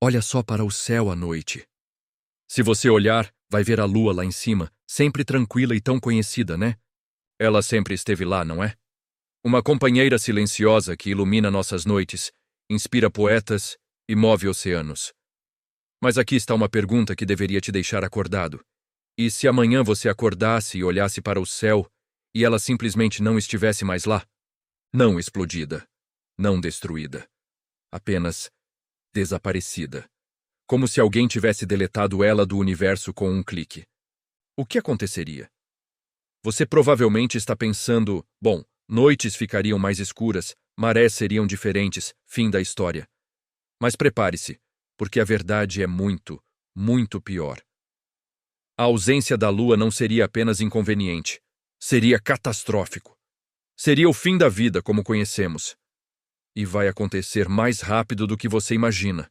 Olha só para o céu à noite. Se você olhar, vai ver a lua lá em cima, sempre tranquila e tão conhecida, né? Ela sempre esteve lá, não é? Uma companheira silenciosa que ilumina nossas noites, inspira poetas e move oceanos. Mas aqui está uma pergunta que deveria te deixar acordado. E se amanhã você acordasse e olhasse para o céu e ela simplesmente não estivesse mais lá? Não explodida, não destruída, apenas desaparecida. Como se alguém tivesse deletado ela do universo com um clique. O que aconteceria? Você provavelmente está pensando, bom, noites ficariam mais escuras, marés seriam diferentes, fim da história. Mas prepare-se, porque a verdade é muito, muito pior. A ausência da lua não seria apenas inconveniente, seria catastrófico. Seria o fim da vida como conhecemos. E vai acontecer mais rápido do que você imagina.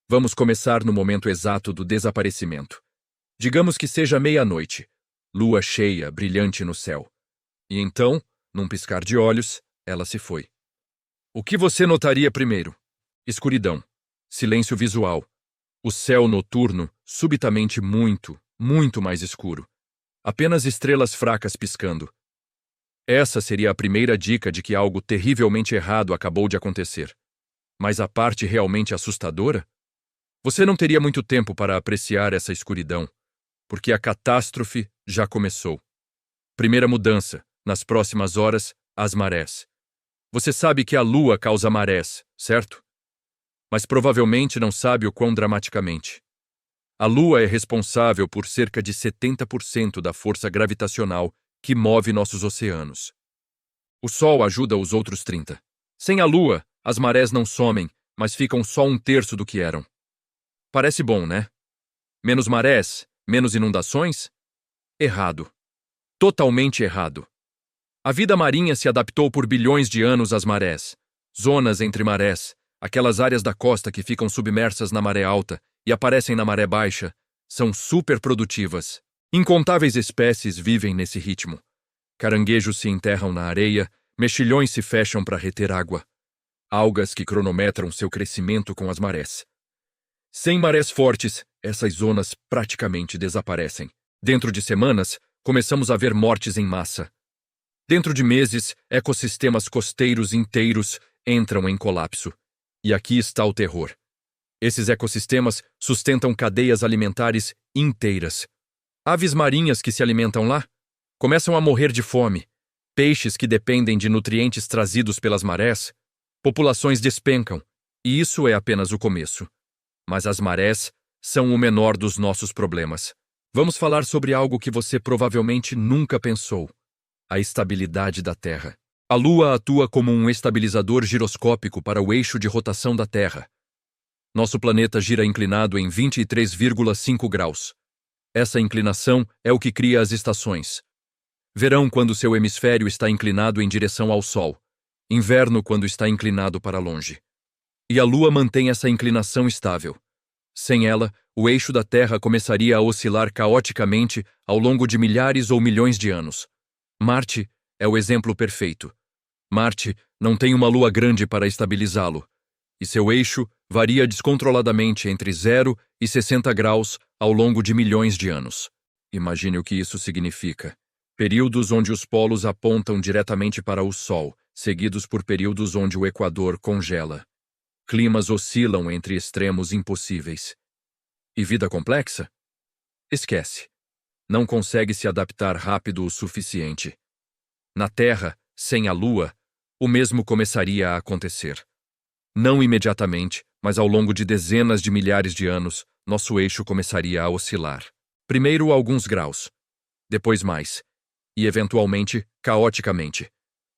Vamos começar no momento exato do desaparecimento. Digamos que seja meia-noite, lua cheia, brilhante no céu. E então, num piscar de olhos, ela se foi. O que você notaria primeiro? Escuridão, silêncio visual, o céu noturno subitamente muito, muito mais escuro. Apenas estrelas fracas piscando. Essa seria a primeira dica de que algo terrivelmente errado acabou de acontecer. Mas a parte realmente assustadora? Você não teria muito tempo para apreciar essa escuridão, porque a catástrofe já começou. Primeira mudança, nas próximas horas, as marés. Você sabe que a lua causa marés, certo? Mas provavelmente não sabe o quão dramaticamente. A lua é responsável por cerca de 70% da força gravitacional que move nossos oceanos. O Sol ajuda os outros 30%. Sem a lua, as marés não somem, mas ficam só um terço do que eram. Parece bom, né? Menos marés, menos inundações? Errado. Totalmente errado. A vida marinha se adaptou por bilhões de anos às marés. Zonas entre marés, aquelas áreas da costa que ficam submersas na maré alta e aparecem na maré baixa, são super produtivas. Incontáveis espécies vivem nesse ritmo. Caranguejos se enterram na areia, mexilhões se fecham para reter água. Algas que cronometram seu crescimento com as marés. Sem marés fortes, essas zonas praticamente desaparecem. Dentro de semanas, começamos a ver mortes em massa. Dentro de meses, ecossistemas costeiros inteiros entram em colapso. E aqui está o terror. Esses ecossistemas sustentam cadeias alimentares inteiras. Aves marinhas que se alimentam lá começam a morrer de fome. Peixes que dependem de nutrientes trazidos pelas marés. Populações despencam. E isso é apenas o começo. Mas as marés são o menor dos nossos problemas. Vamos falar sobre algo que você provavelmente nunca pensou: a estabilidade da Terra. A Lua atua como um estabilizador giroscópico para o eixo de rotação da Terra. Nosso planeta gira inclinado em 23,5 graus. Essa inclinação é o que cria as estações. Verão quando seu hemisfério está inclinado em direção ao Sol. Inverno quando está inclinado para longe. E a Lua mantém essa inclinação estável. Sem ela, o eixo da Terra começaria a oscilar caoticamente ao longo de milhares ou milhões de anos. Marte é o exemplo perfeito. Marte não tem uma lua grande para estabilizá-lo, e seu eixo varia descontroladamente entre 0 e 60 graus ao longo de milhões de anos. Imagine o que isso significa. Períodos onde os polos apontam diretamente para o Sol, seguidos por períodos onde o Equador congela. Climas oscilam entre extremos impossíveis. E vida complexa? Esquece. Não consegue se adaptar rápido o suficiente. Na Terra, sem a Lua, o mesmo começaria a acontecer. Não imediatamente, mas ao longo de dezenas de milhares de anos, nosso eixo começaria a oscilar. Primeiro alguns graus, depois mais, e eventualmente, caoticamente.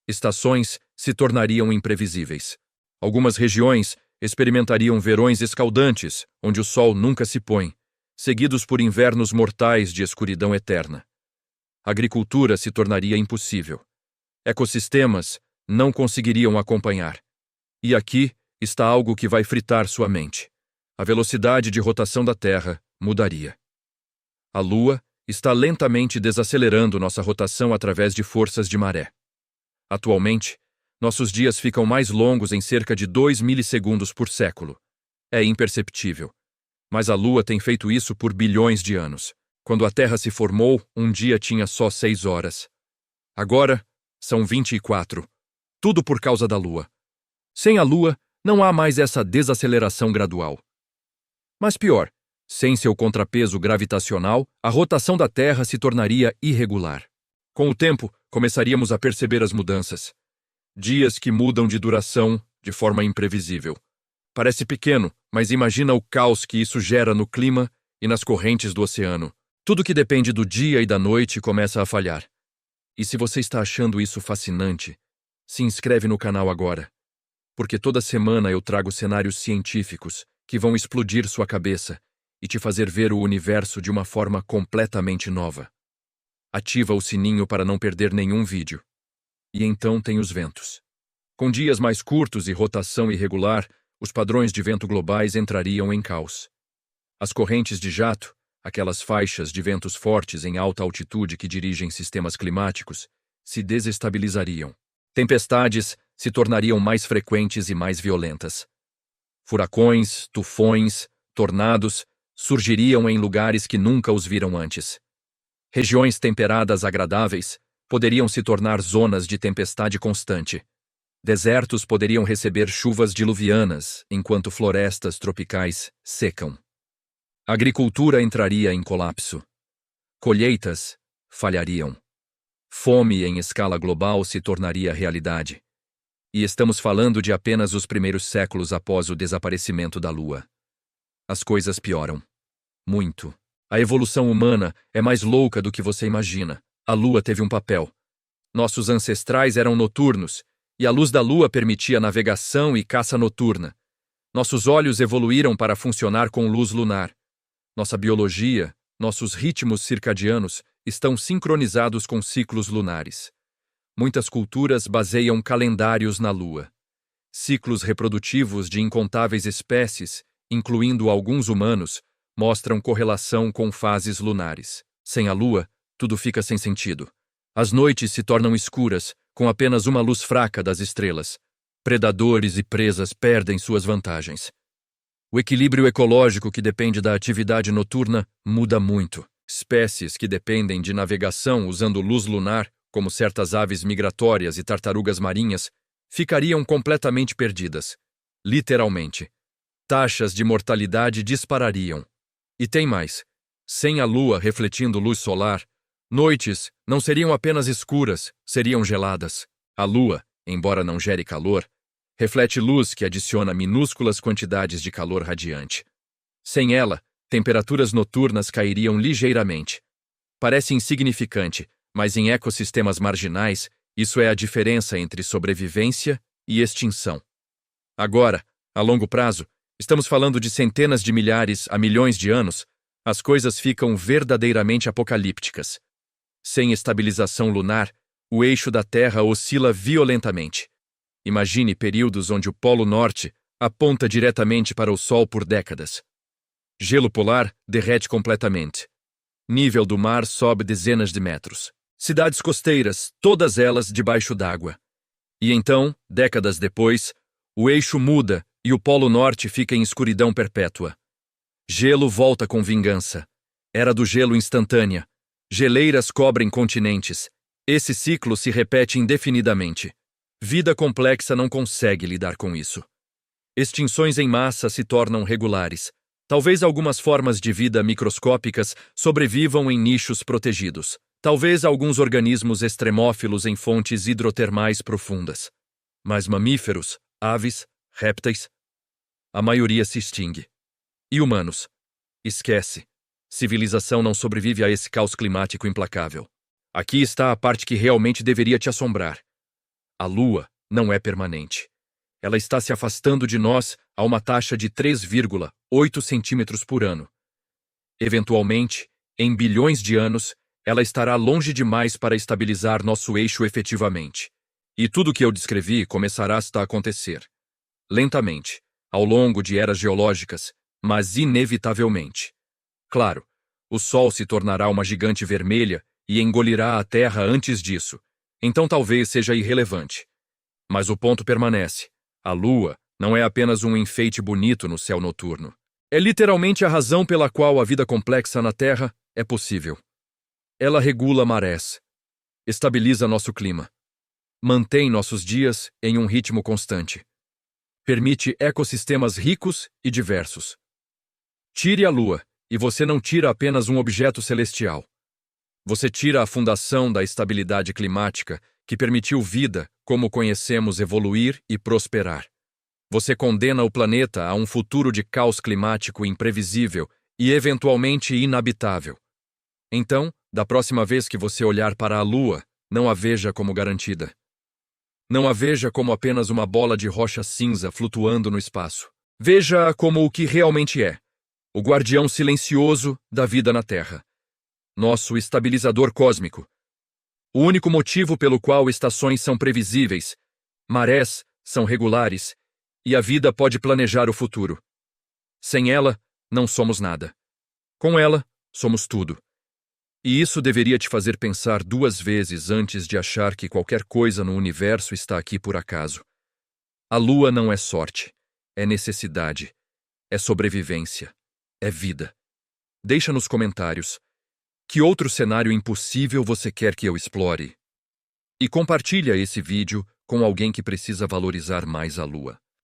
Estações se tornariam imprevisíveis. Algumas regiões experimentariam verões escaldantes, onde o sol nunca se põe, seguidos por invernos mortais de escuridão eterna. A agricultura se tornaria impossível. Ecossistemas não conseguiriam acompanhar. E aqui está algo que vai fritar sua mente. A velocidade de rotação da Terra mudaria. A Lua está lentamente desacelerando nossa rotação através de forças de maré. Atualmente, nossos dias ficam mais longos em cerca de 2 milissegundos por século. é imperceptível. Mas a Lua tem feito isso por bilhões de anos. Quando a Terra se formou, um dia tinha só 6 horas. Agora, são 24. Tudo por causa da Lua. Sem a Lua, não há mais essa desaceleração gradual. Mas pior, sem seu contrapeso gravitacional, a rotação da Terra se tornaria irregular. Com o tempo, começaríamos a perceber as mudanças. Dias que mudam de duração de forma imprevisível. Parece pequeno, mas imagina o caos que isso gera no clima e nas correntes do oceano. Tudo que depende do dia e da noite começa a falhar. E se você está achando isso fascinante, se inscreve no canal agora, porque toda semana eu trago cenários científicos que vão explodir sua cabeça e te fazer ver o universo de uma forma completamente nova. Ativa o sininho para não perder nenhum vídeo. E então tem os ventos. Com dias mais curtos e rotação irregular, os padrões de vento globais entrariam em caos. As correntes de jato, aquelas faixas de ventos fortes em alta altitude que dirigem sistemas climáticos, se desestabilizariam. Tempestades se tornariam mais frequentes e mais violentas. Furacões, tufões, tornados surgiriam em lugares que nunca os viram antes. Regiões temperadas agradáveis poderiam se tornar zonas de tempestade constante. Desertos poderiam receber chuvas diluvianas, enquanto florestas tropicais secam. A agricultura entraria em colapso. Colheitas falhariam. Fome em escala global se tornaria realidade. E estamos falando de apenas os primeiros séculos após o desaparecimento da Lua. As coisas pioram. Muito. A evolução humana é mais louca do que você imagina. A Lua teve um papel. Nossos ancestrais eram noturnos, e a luz da Lua permitia navegação e caça noturna. Nossos olhos evoluíram para funcionar com luz lunar. Nossa biologia, nossos ritmos circadianos estão sincronizados com ciclos lunares. Muitas culturas baseiam calendários na Lua. Ciclos reprodutivos de incontáveis espécies, incluindo alguns humanos, mostram correlação com fases lunares. Sem a Lua, tudo fica sem sentido. As noites se tornam escuras, com apenas uma luz fraca das estrelas. Predadores e presas perdem suas vantagens. O equilíbrio ecológico que depende da atividade noturna muda muito. Espécies que dependem de navegação usando luz lunar, como certas aves migratórias e tartarugas marinhas, ficariam completamente perdidas. Literalmente. Taxas de mortalidade disparariam. E tem mais. Sem a Lua refletindo luz solar, noites não seriam apenas escuras, seriam geladas. A Lua, embora não gere calor, reflete luz que adiciona minúsculas quantidades de calor radiante. Sem ela, temperaturas noturnas cairiam ligeiramente. Parece insignificante, mas em ecossistemas marginais, isso é a diferença entre sobrevivência e extinção. Agora, a longo prazo, estamos falando de centenas de milhares a milhões de anos, as coisas ficam verdadeiramente apocalípticas. Sem estabilização lunar, o eixo da Terra oscila violentamente. Imagine períodos onde o Polo Norte aponta diretamente para o Sol por décadas. Gelo polar derrete completamente. Nível do mar sobe dezenas de metros. Cidades costeiras, todas elas debaixo d'água. E então, décadas depois, o eixo muda e o Polo Norte fica em escuridão perpétua. Gelo volta com vingança. Era do gelo instantânea. Geleiras cobrem continentes. Esse ciclo se repete indefinidamente. Vida complexa não consegue lidar com isso. Extinções em massa se tornam regulares. Talvez algumas formas de vida microscópicas sobrevivam em nichos protegidos. Talvez alguns organismos extremófilos em fontes hidrotermais profundas. Mas mamíferos, aves, répteis, a maioria se extingue. E humanos? Esquece. Civilização não sobrevive a esse caos climático implacável. Aqui está a parte que realmente deveria te assombrar. A Lua não é permanente. Ela está se afastando de nós a uma taxa de 3,8 centímetros por ano. Eventualmente, em bilhões de anos, ela estará longe demais para estabilizar nosso eixo efetivamente. E tudo o que eu descrevi começará a acontecer. Lentamente, ao longo de eras geológicas, mas inevitavelmente. Claro, o Sol se tornará uma gigante vermelha e engolirá a Terra antes disso, então talvez seja irrelevante. Mas o ponto permanece. A Lua Não é apenas um enfeite bonito no céu noturno. É literalmente a razão pela qual a vida complexa na Terra é possível. Ela regula marés, estabiliza nosso clima, mantém nossos dias em um ritmo constante, permite ecossistemas ricos e diversos. Tire a Lua, e você não tira apenas um objeto celestial. Você tira a fundação da estabilidade climática que permitiu vida, como conhecemos, evoluir e prosperar. Você condena o planeta a um futuro de caos climático imprevisível e eventualmente inabitável. Então, da próxima vez que você olhar para a Lua, não a veja como garantida. Não a veja como apenas uma bola de rocha cinza flutuando no espaço. Veja-a como o que realmente é: o guardião silencioso da vida na Terra. Nosso estabilizador cósmico. O único motivo pelo qual estações são previsíveis, marés são regulares e a vida pode planejar o futuro. Sem ela, não somos nada. Com ela, somos tudo. E isso deveria te fazer pensar 2 vezes antes de achar que qualquer coisa no universo está aqui por acaso. A Lua não é sorte, é necessidade, é sobrevivência, é vida. Deixa nos comentários que outro cenário impossível você quer que eu explore. E compartilha esse vídeo com alguém que precisa valorizar mais a Lua.